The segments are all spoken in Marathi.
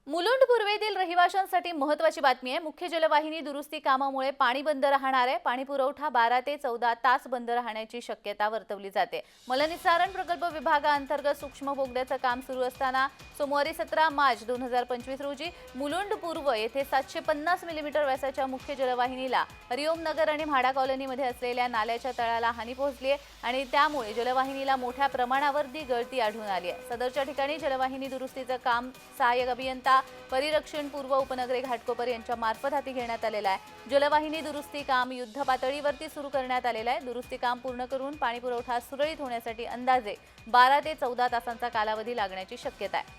मुलुंड पूर्वेतील रहिवाशांसाठी महत्त्वाची बातमी आहे। मुख्य जलवाहिनी दुरुस्ती कामामुळे पाणी बंद राहणार आहे। पाणी पुरवठा 12 ते 14 तास बंद राहण्याची शक्यता वर्तवली जाते। मलनिस्सारण प्रकल्प विभागाअंतर्गत सूक्ष्म बोगद्याचं काम सुरू असताना सोमवारी 17 मार्च 2025 रोजी मुलुंड पूर्व येथे 750 मिलीमीटर व्यासाच्या मुख्य जलवाहिनीला हरिओम नगर आणि म्हाडा कॉलनीमध्ये असलेल्या नाल्याच्या तळाला हानी पोहोचली आहे आणि त्यामुळे जलवाहिनीला मोठ्या प्रमाणावर गळती आढळून आली आहे। सदरच्या ठिकाणी जलवाहिनी दुरुस्तीचं काम सहाय्यक अभियंता परिरक्षण पूर्व उपनगरे घाटकोपर यांच्या मार्फत हाती घेण्यात आलेला आहे। जलवाहिनी दुरुस्ती काम युद्ध पातळीवरती सुरू करण्यात आलेलं आहे। दुरुस्ती काम पूर्ण करून पाणी पुरवठा सुरळीत होण्यासाठी अंदाजे 12 ते 14 तासांचा कालावधी लागण्याची शक्यता आहे।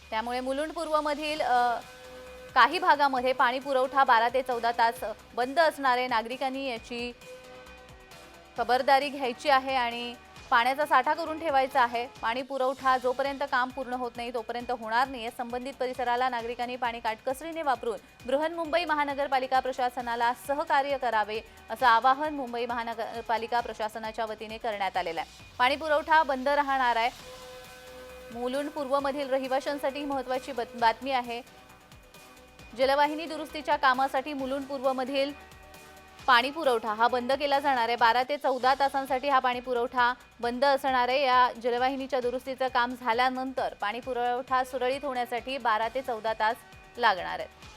त्यामुळे मुलुंड पूर्व मधील काही भागामध्ये पाणी पुरवठा 12 ते 14 तास बंद असणार आहे। नागरिकांनी याची खबरदारी घ्यायची आहे आणि पाण्याचा साठा करून ठेवायचा आहे। पाणी पुरवठा जोपर्यंत काम पूर्ण होत नाही तोपर्यंत होणार नाही। संबंधित परिसराला नागरिकांनी पाणी काटकसरीने वापरून बृहन्मुंबई महानगरपालिका प्रशासनाला सहकार्य करावे असं आवाहन मुंबई महानगरपालिका प्रशासनाच्या वतीने करण्यात आलेलं आहे। पाणी पुरवठा बंद राहणार आहे। मुलुंड पूर्व मधील रहिवाशांसाठी महत्त्वाची बातमी आहे। जलवाहिनी दुरुस्तीच्या कामासाठी मुलुंड पूर्व मधील पाणी पुरवठा हा बंद केला जाणार आहे। 12 ते 14 तासांसाठी हा पाणी पुरवठा बंद असणार आहे। या जलवाहिनीच्या दुरुस्तीचं काम झाल्यानंतर पाणी पुरवठा सुरळीत होण्यासाठी 12 ते 14 तास लागणार आहेत।